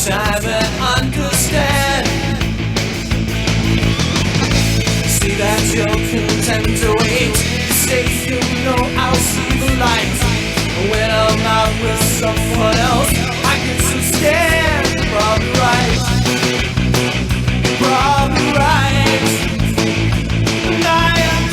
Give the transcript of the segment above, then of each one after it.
time and understand. See that you're content to wait. Say you know I'll see the light. When I'm out with someone else, I can still stand. Probably right. Probably right. And I am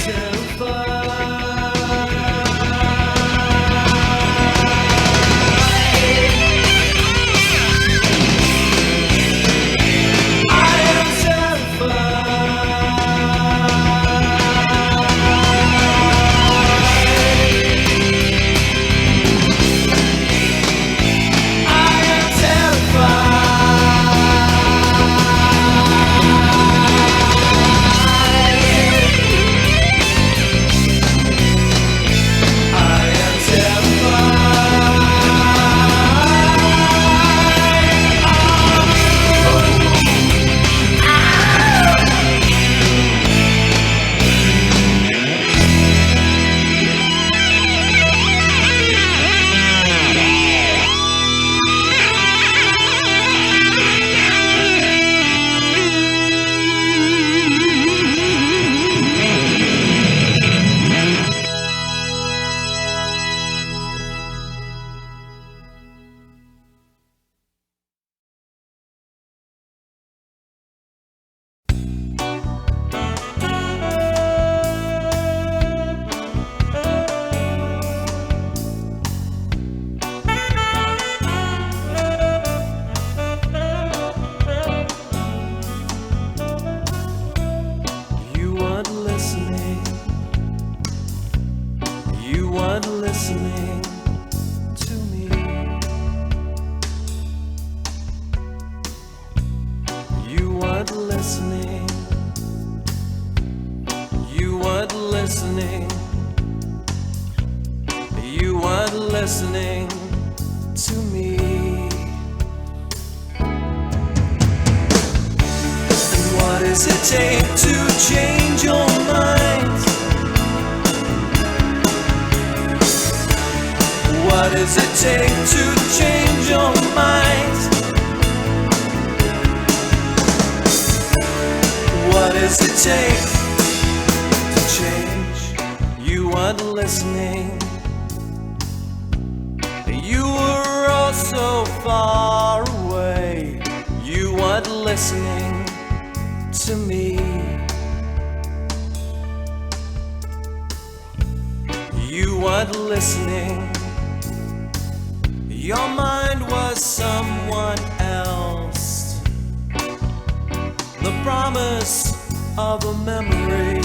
listening to me. You weren't listening. You weren't listening. You weren't listening to me. And what does it take to change your mind? What does it take to change your mind? What does it take to change? You weren't listening. You were all so far away. You weren't listening to me. You weren't listening. Your mind was someone else. The promise of a memory.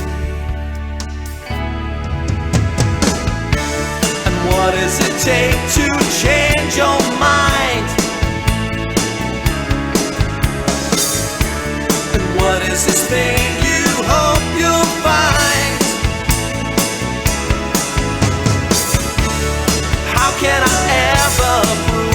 And what does it take to change your mind? And what is this thing you hope you'll find? How can I ever prove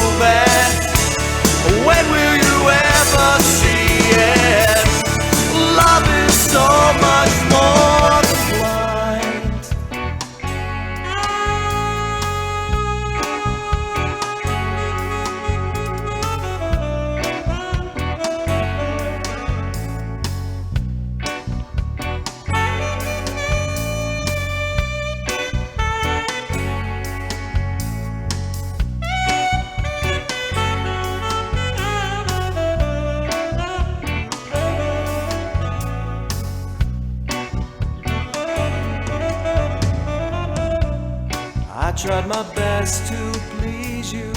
tried my best to please you.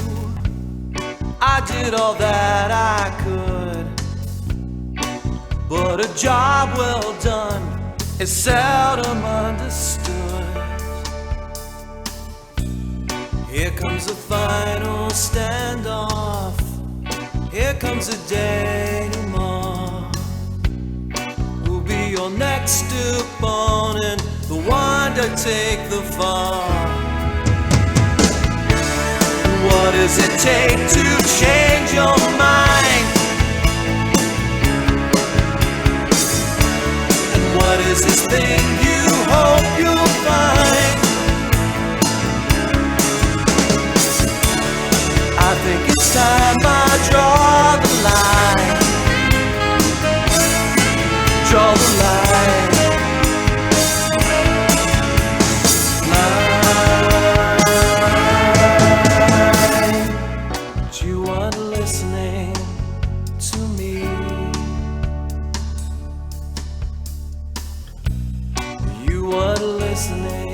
I did all that I could, but a job well done is seldom understood. Here comes the final standoff. Here comes the denouement. Who'll be your next opponent, the one to take the fall? What does it take to change your mind? And what is this thing you hope you'll find? I think it's time I draw the line. Draw the line. You weren't listening to me. You weren't listening.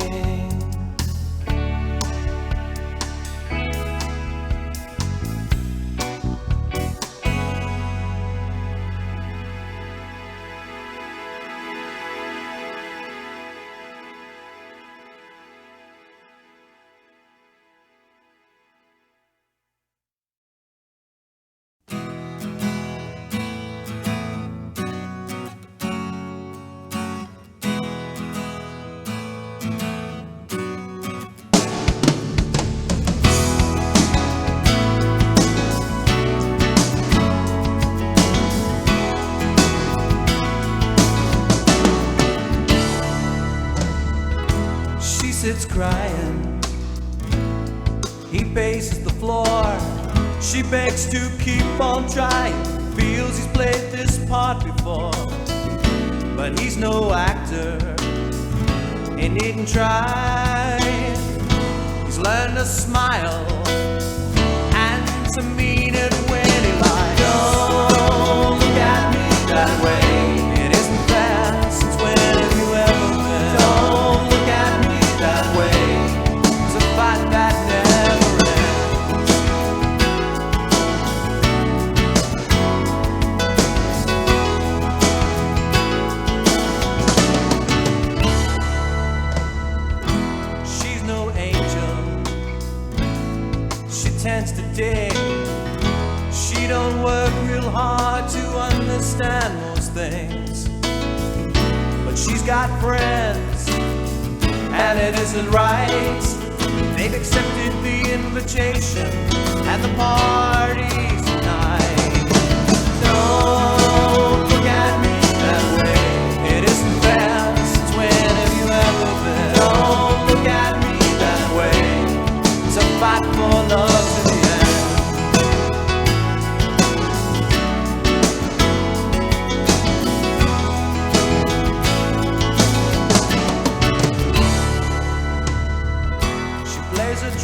Sits crying, he paces the floor. She begs to keep on trying, feels he's played this part before. But he's no actor, he needn't try. He's learned to smile and to mean it when he lies. Don't look at me that way, it isn't fair, since when have you ever been? Don't look at me that way, it's a fight that never ends. She's no angel, she tends to dig. She don't work real hard to understand most things, but she's got friends, and it isn't right. They've accepted the invitation and the party's tonight. Don't look at me that way, it isn't fair, since when have you ever been? Don't look at me that way, it's a fight for love to the end.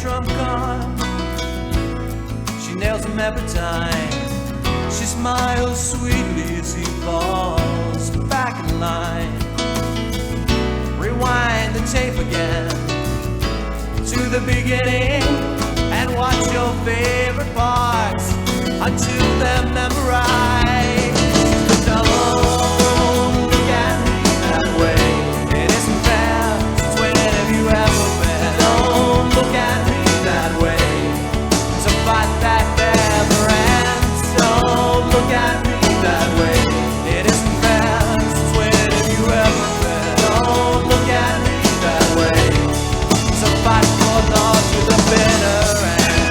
Trump card, she nails him every time. She smiles sweetly as he falls back in line. Rewind the tape again to the beginning and watch your favorite parts until they're memorized. Don't look at me that way, it isn't fair, since when have you ever been? Don't look at me that way, it's a fight that never ends. Don't look at me that way, it isn't fair, since when have you ever been? Don't look at me that way, it's a fight for love to the bitter end.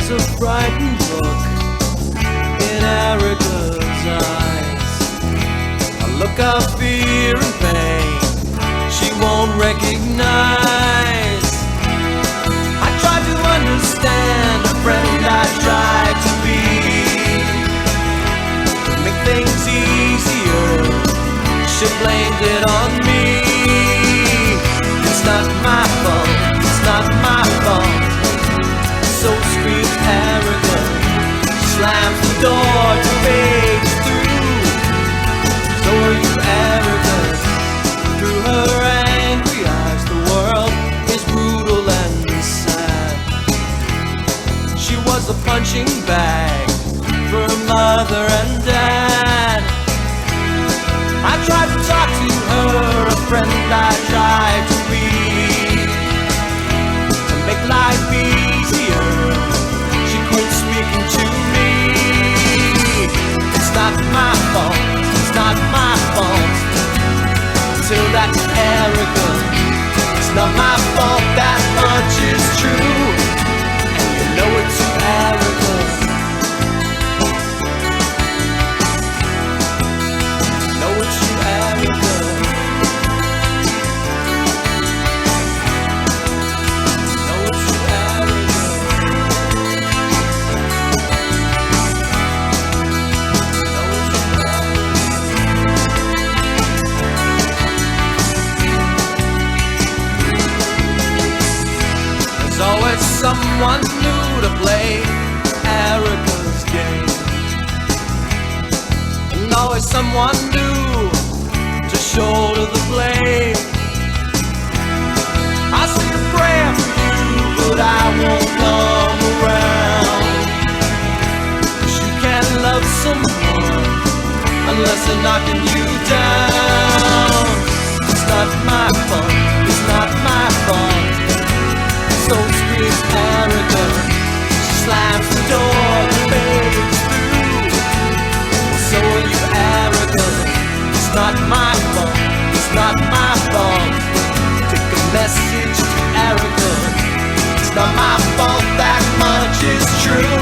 There's a frightened look in Erica's eyes, a look of fear and pain she won't recognize. I tried to understand a friend I tried to be, to make things easier. She blamed it on me. It's not my fault, it's not my fault. So screams Erica, slams the door to phase through. So are you, Erica? Through her angry eyes, the world is brutal and sad. She was a punching bag for her mother and dad. I tried to talk to her, a friend I tried to be, to make life easier. She quit speaking to me. It's not my fault, it's not my fault. Till that Erica, it's not my fault, that much is true. And you know it too, Erica. Know it too, Erica. Know it too, Erica. Know it too, Erica. There's always someone new to play Erica's game, and always someone new to shoulder the blame. I say a prayer for you, but I won't come around. 'Cause you can't love someone unless they're knocking you down. It's not my fault, it's not my fault. So screams Erica, she slams the door to fades through. So are you, Erica? It's not my fault, it's not my fault. Take a message to Erica. It's not my fault, that much is true.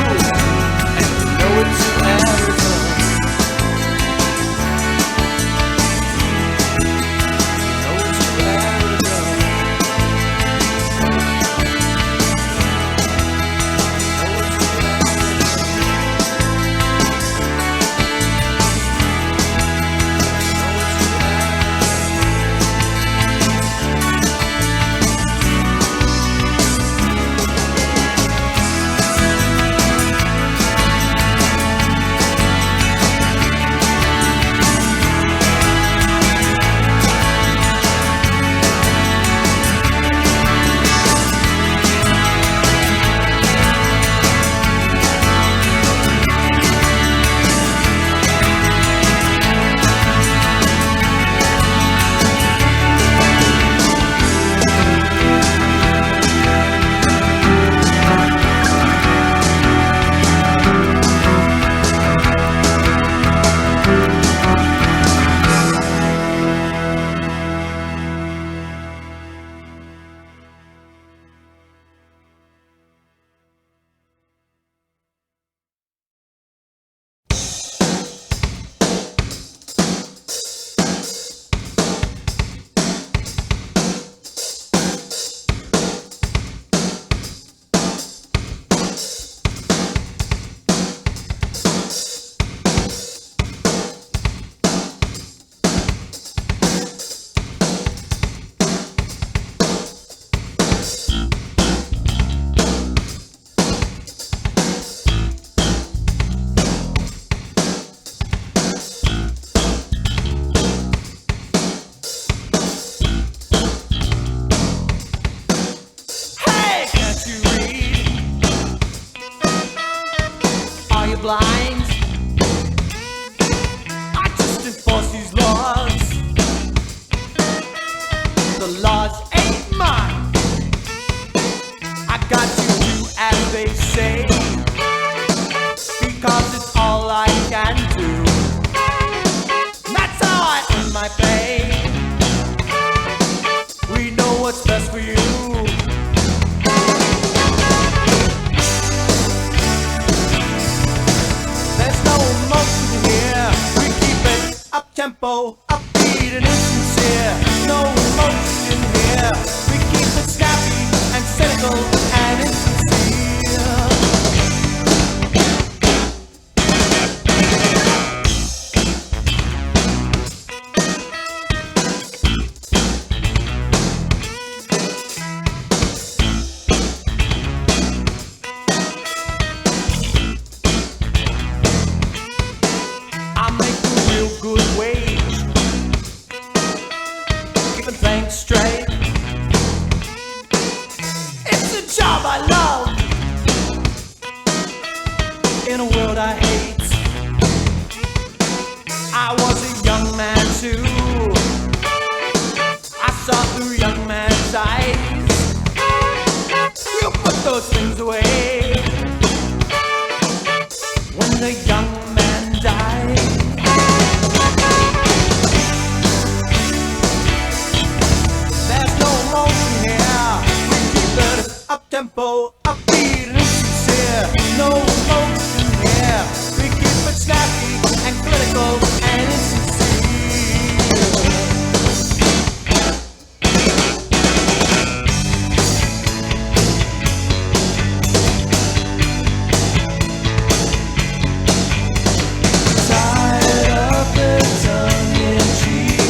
And you know it to Erica. You know it to Erica. Blind. I just enforce these laws. The laws ain't mine. I got to do as they say, because it's all I can do. That's how I earn my pay. We know what's best for you. up-tempo, upbeat and insincere. No emotion here. We keep it snappy and cynical and insincere. I make a real good wage, keeping things straight. It's a job I love in a world I hate. I was a young man too. I saw through young man's eyes. You put those things away when the young man died. There's no emotion here. We keep it up-tempo, upbeat and insincere. No emotion here. We keep it snappy and clinical and insincere. Tired of the tongue-in-cheek.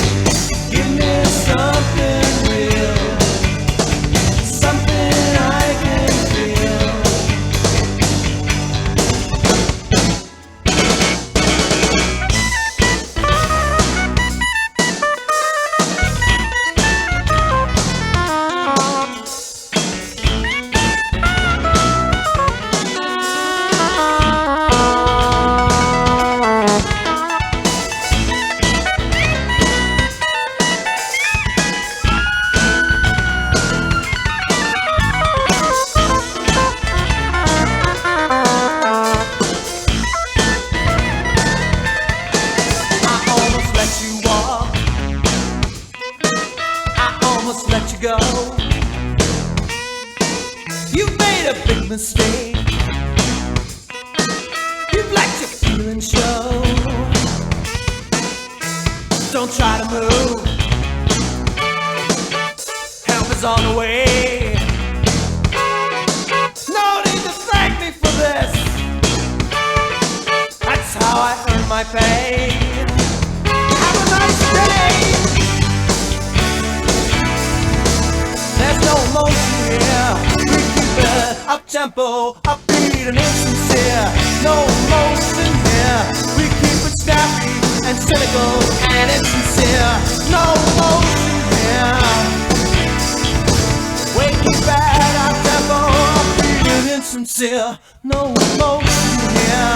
Give me something real, something I can feel. I almost let you walk, I almost let you go. You made a big mistake. You've let your feelings show. Don't try to move. Help is on the way. No need to thank me for this. That's how I earn my pay. Have a nice day. There's no emotion here. We keep it up-tempo, upbeat and insincere. No emotion here. We keep it snappy and cynical and insincere. No emotion here. We keep it up-tempo, upbeat and insincere. No emotion here.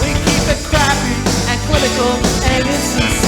We keep it crappy and clinical and insincere.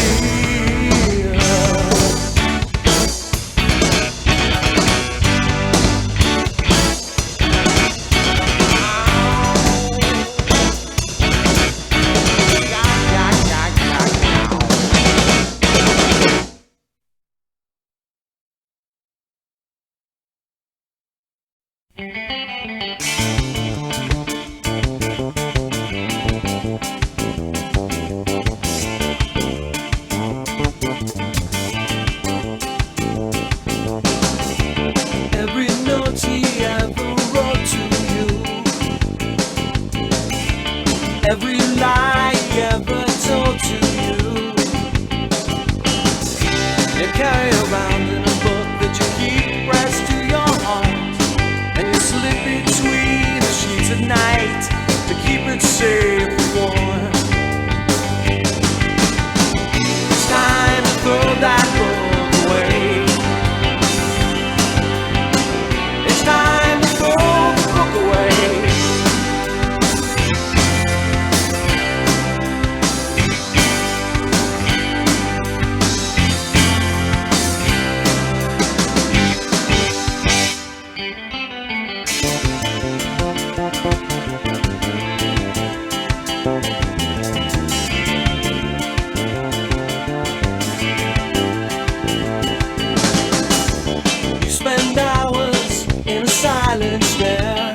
Every note he ever wrote to you, every lie he ever told to you, you carry around in a book that you keep pressed to your heart, and you slip between the sheets at night to keep it safe and warm. It's time to throw that book away. It's time to throw the book away. You spend hours in a silent stare.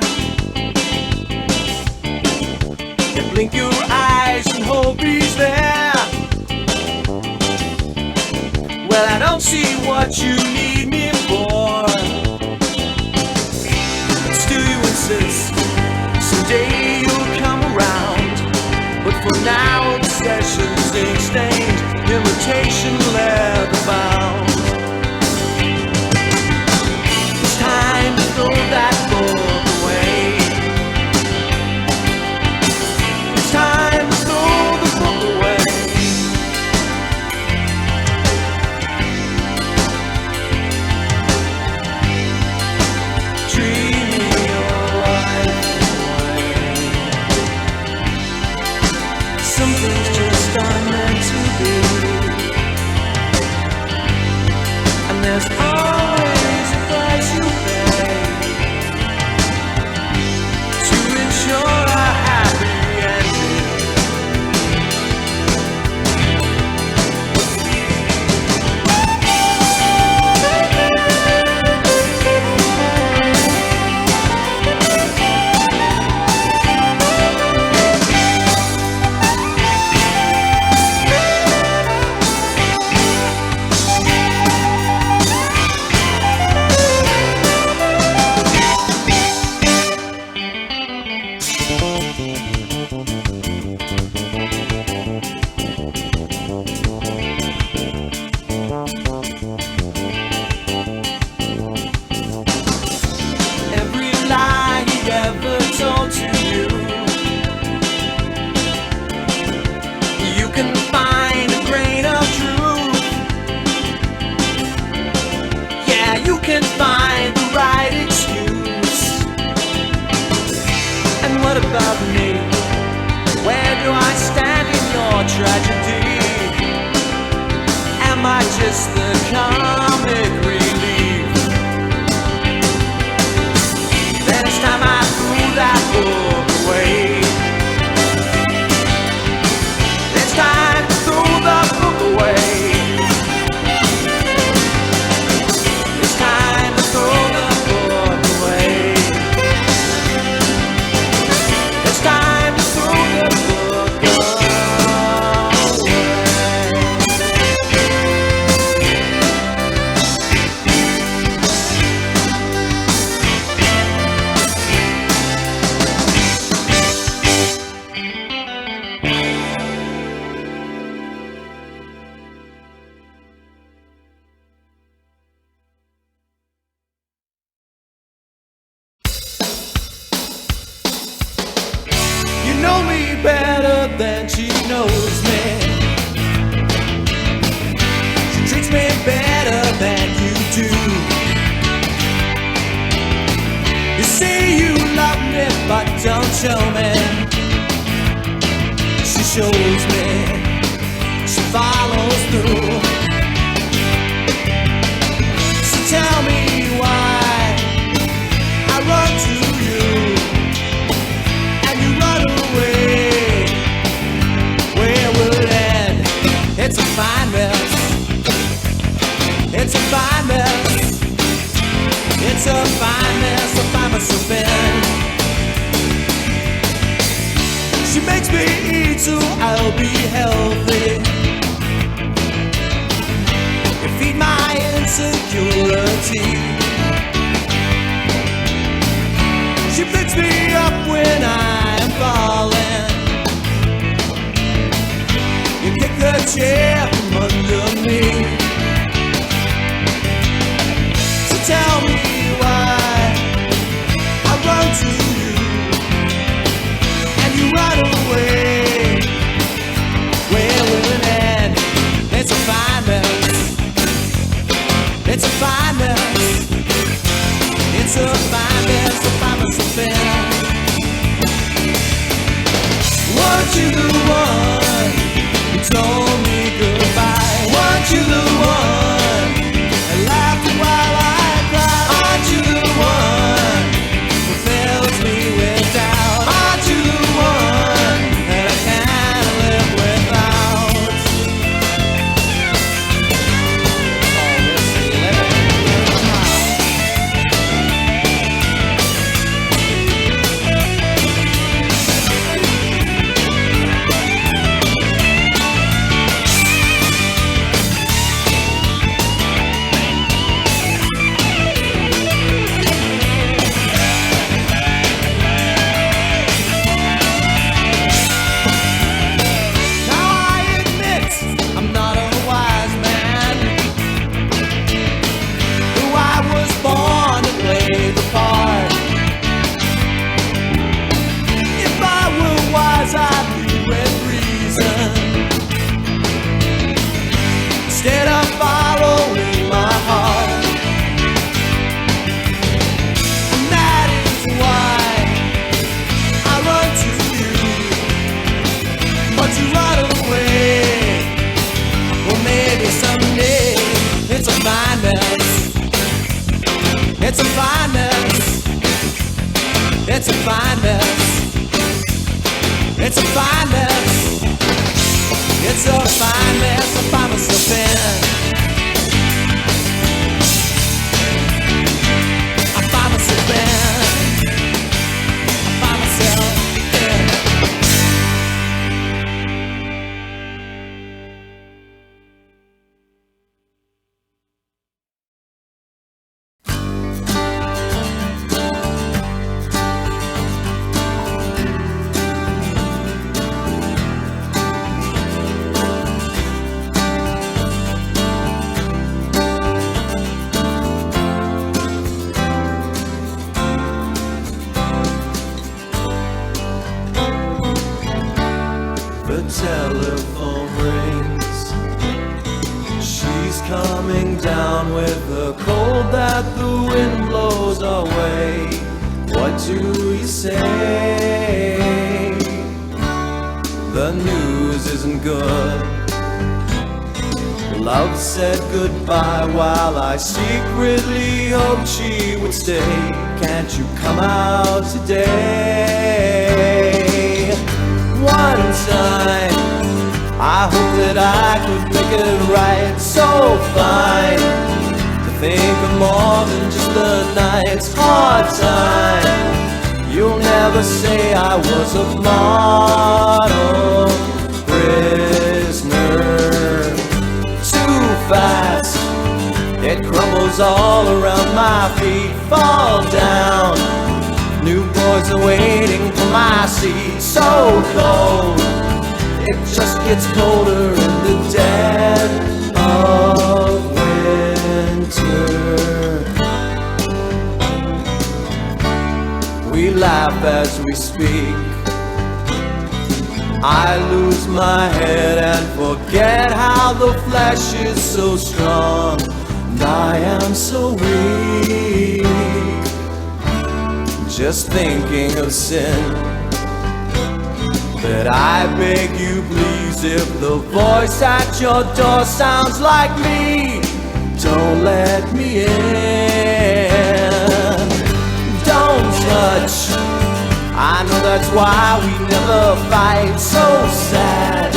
You blink your eyes and hope he's there. see what you need me for. Still you insist someday you'll come around, but for now obsession's ink stained, imitation leather bound. It's time to throw that book away. It's time to throw the book away. Dreaming your life away. Some things just aren't meant to be, and there's always a price you pay to ensure a happy ending. Every lie he ever told to you, you can find a grain of truth. Yeah, you can find the right excuse. And what about me? Where do I stand in your tragedy? Am I just the comic relief? Then it's time I threw that book away. It's time to throw the book away. It's time to throw the book away. It's time to throw the book away. You know me better than she knows me. She treats me better than you do. You say you love me, but don't show me. She shows me, she follows through. So tell me why I run to you and you run away. Where will it end? It's a fine mess. It's a fine mess. It's a fine mess. I find myself in. She makes me eat so I'll be healthy. You feed my insecurity. She picks me up when I'm falling. You kick the chair from under me. So tell me why I run to you and you run away. Where will it end? It's a fine mess. It's a fine mess. It's a fine mess. I find myself in. Weren't you the one who told me goodbye? Weren't you the one that laughed while I cried? Aren't you the one who fills me with doubt? Aren't you the one that I can't live without? All this living in a It's a fine mess. It's a fine mess. It's a fine mess I find myself in. I find myself in. I find myself in. The telephone rings. She's coming down with the cold that the wind blows away. What do you say? The news isn't good. Love said goodbye while I secretly hoped she would stay. Can't you come out today? One time, I hope that I could make it right. So fine to think of more than just the night's hard time. You'll never say I was a model prisoner. Too fast, it crumbles all around my feet. Fall down, new boys are waiting for my seat. So cold, it just gets colder in the dead of winter. We laugh as we speak. I lose my head and forget how the flesh is so strong, and I am so weak. Just thinking of sin. But I beg you please, if the voice at your door sounds like me, don't let me in. Don't touch, I know that's why we never fight. So sad,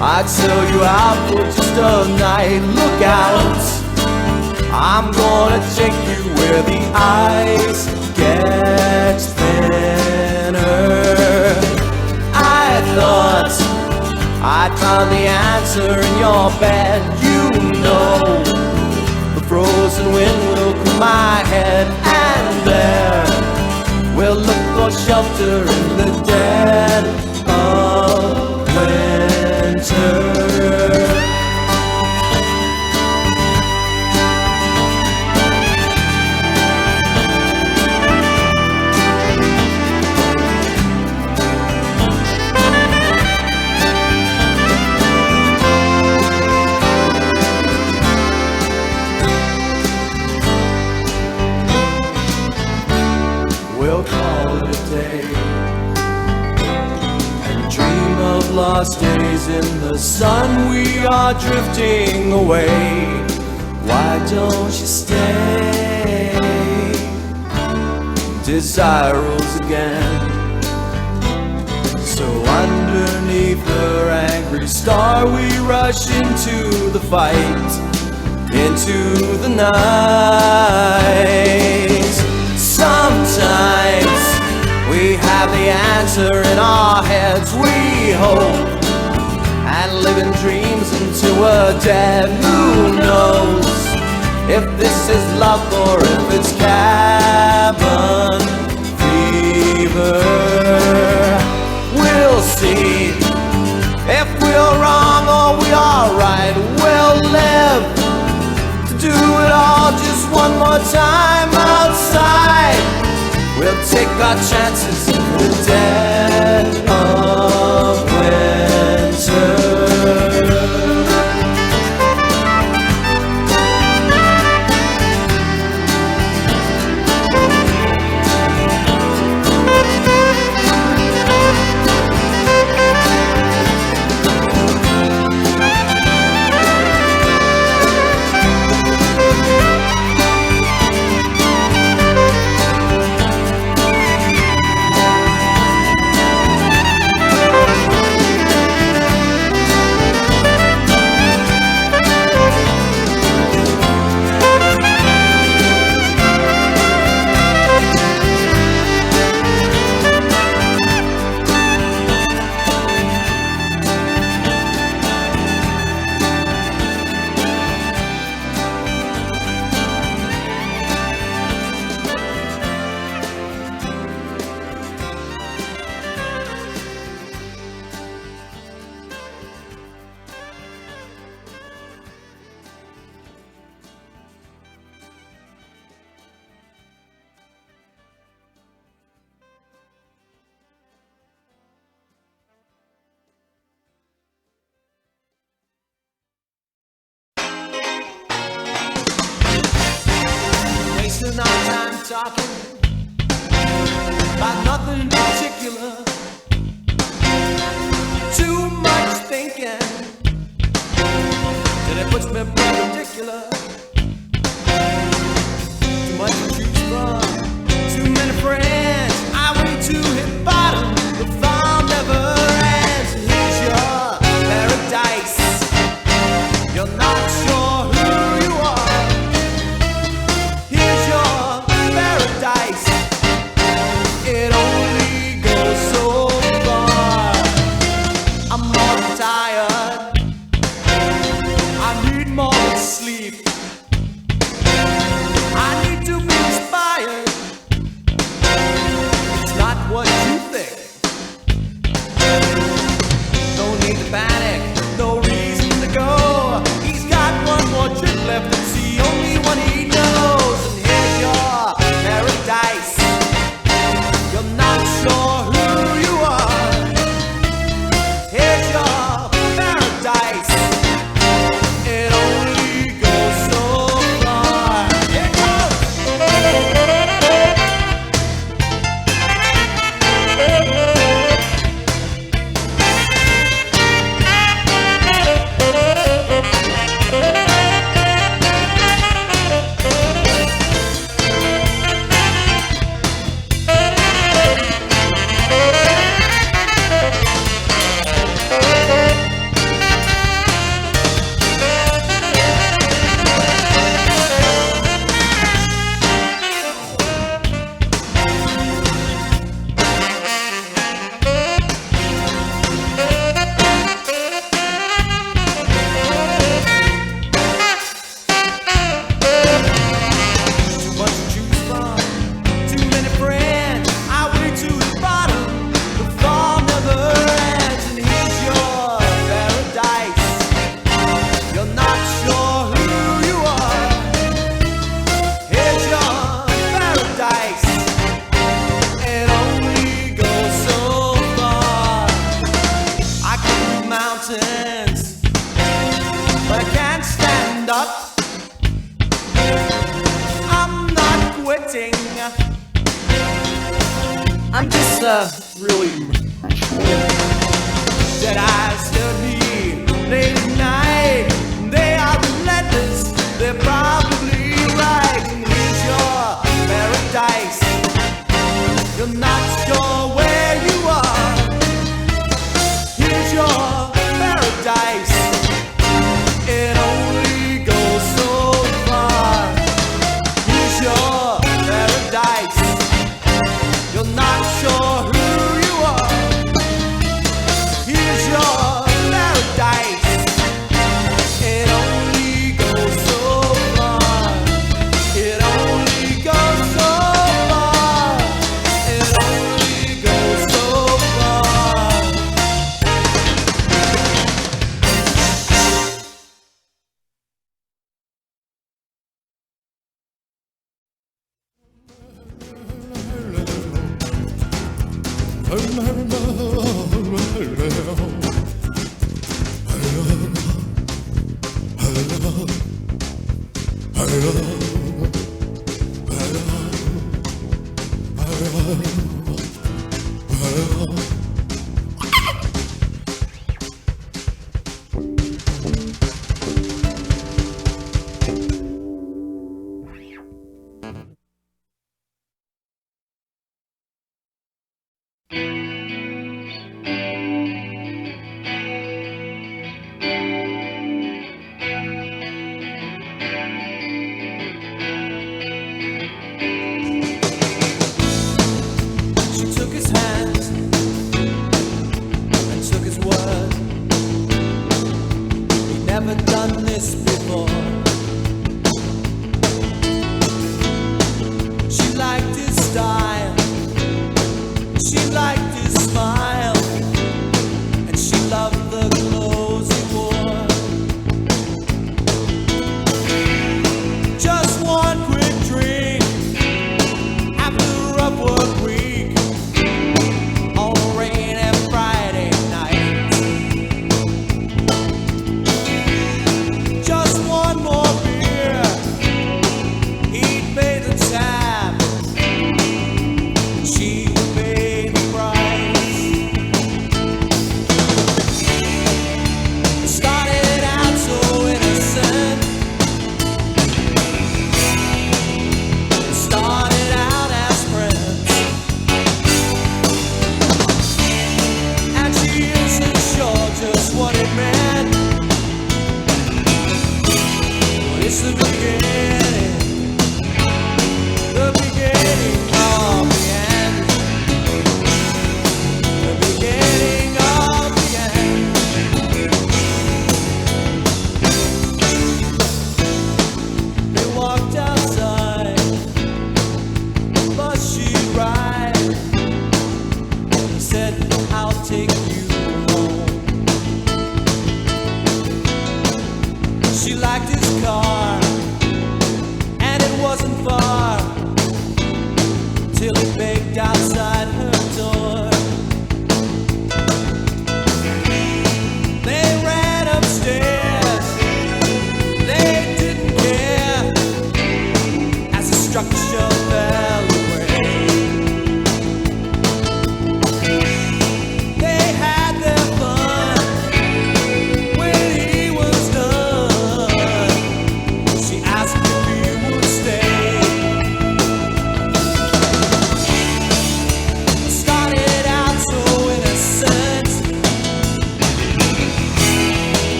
I'd sell you out for just a night. Look out, I'm gonna take you where the ice gets thinner. I thought I'd found the answer in your bed. You know, the frozen wind will cool my head, and there we'll look for shelter in the dead of winter. We'll call it a day and dream of lost days in the sun. We are drifting away. Why don't you stay? Desire rules again. So underneath her angry star, we rush into the fight, into the night. Sometimes we have the answer in our heads. We hope and live in dreams until we're dead. Who knows if this is love or if it's cabin fever? We'll see if we're wrong or we are right. We'll live to do it all just one more time outside. We'll take our chances in the dead of winter. be perpendicular. Too much to choose from, too many friends. I wait to hit bottom, the farm never ends. And here's your paradise. You're not sure who you are. Here's your paradise. It only goes so far. I'm more than tired. I need more than sleep. I need to be inspired. It's not what you think. No need to panic, no reason to go. He's got one more trick left, it's the only one he knows. And here's your paradise. You're not sure who you are. Here's your paradise. It only goes so far. Here it goes. But I can't stand up. I'm not quitting. I'm just really dead eyes hear me late at night. They are relentless. They're probably right. And here's your paradise. You're not sure where you are. Here's your paradise. It only goes so far. Here's your paradise. You're not sure who you are. Here's your paradise. It only goes so far. It only goes so far. It only goes so far.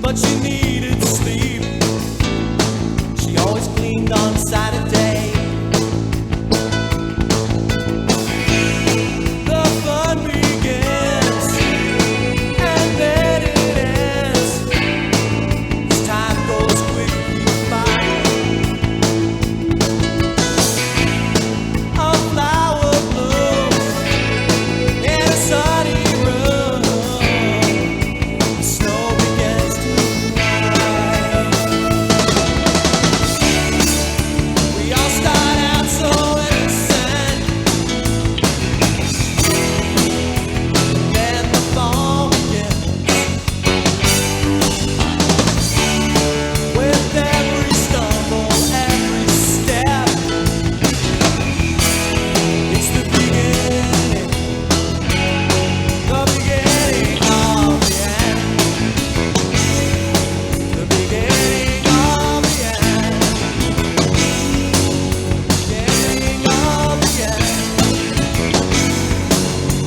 but she needed sleep. She always cleaned on Saturday. The fun begins, and then it ends. As time goes quickly by, a flower blooms in a sunny room. The snow begins to fly. We all start out so innocent, then the fall begins. With every stumble, every step, it's the beginning of the end. The beginning of the end. Beginning of the end.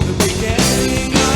The beginning of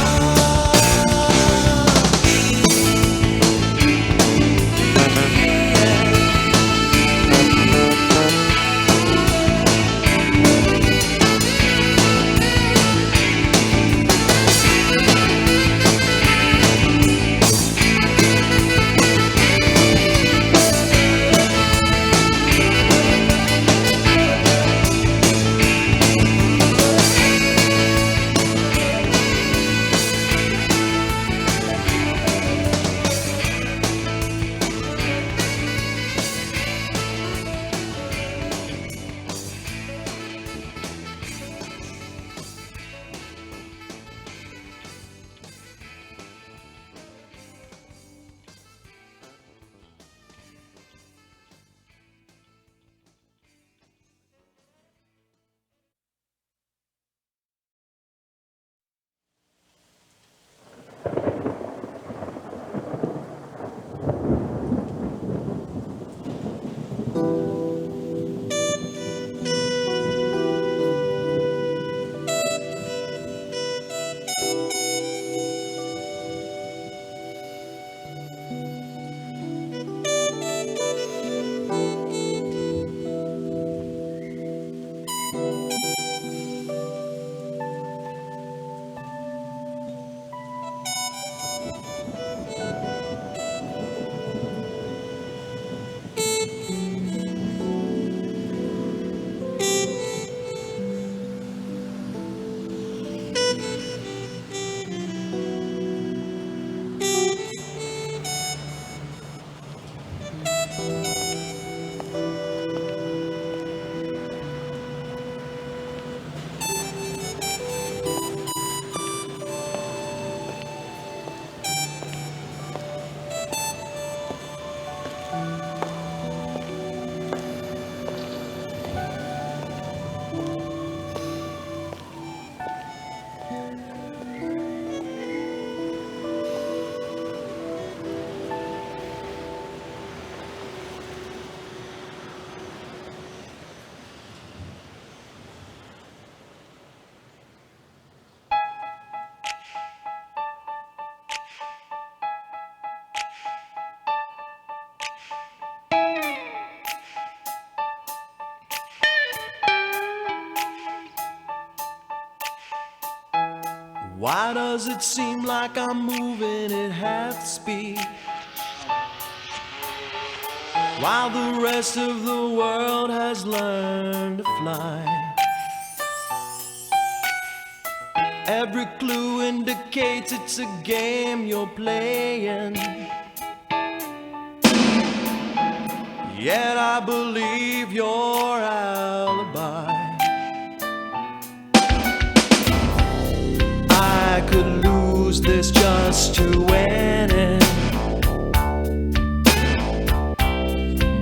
why does it seem like I'm moving at half speed, while the rest of the world has learned to fly? Every clue indicates it's a game you're playing, yet I believe your alibi. I could lose this just to win it,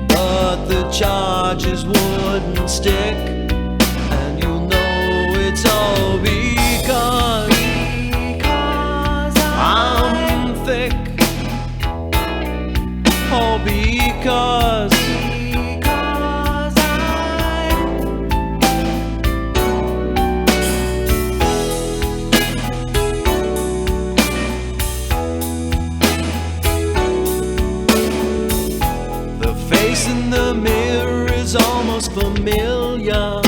but the charges wouldn't stick, and you'll know it's all because I'm thick, all because face in the mirror is almost familiar.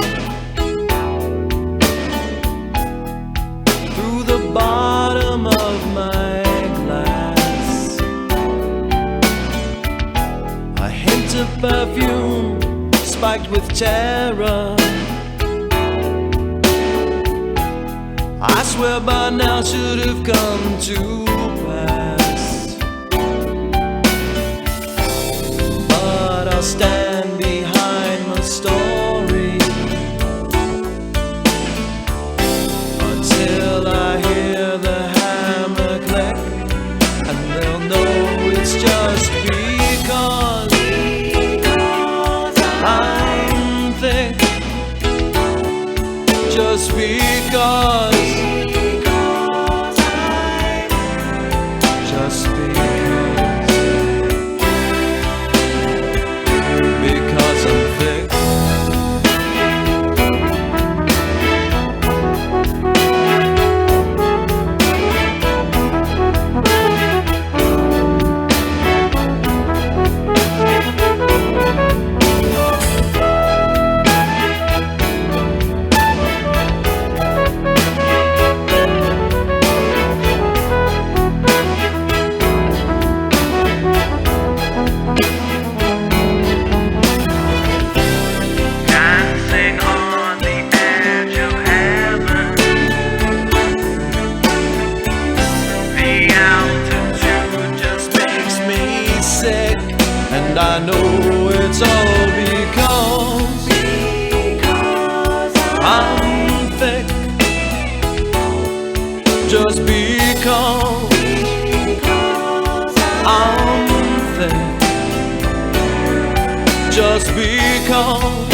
Through the bottom of my glass, a hint of perfume spiked with terror. I swear by now should have come to pass, but I'll stand behind my story until I hear the hammer click, and they'll know it's just because I'm thick. Just because. Just because I'm thick. And I know it's all because I'm thick. Just because I'm thick. Just because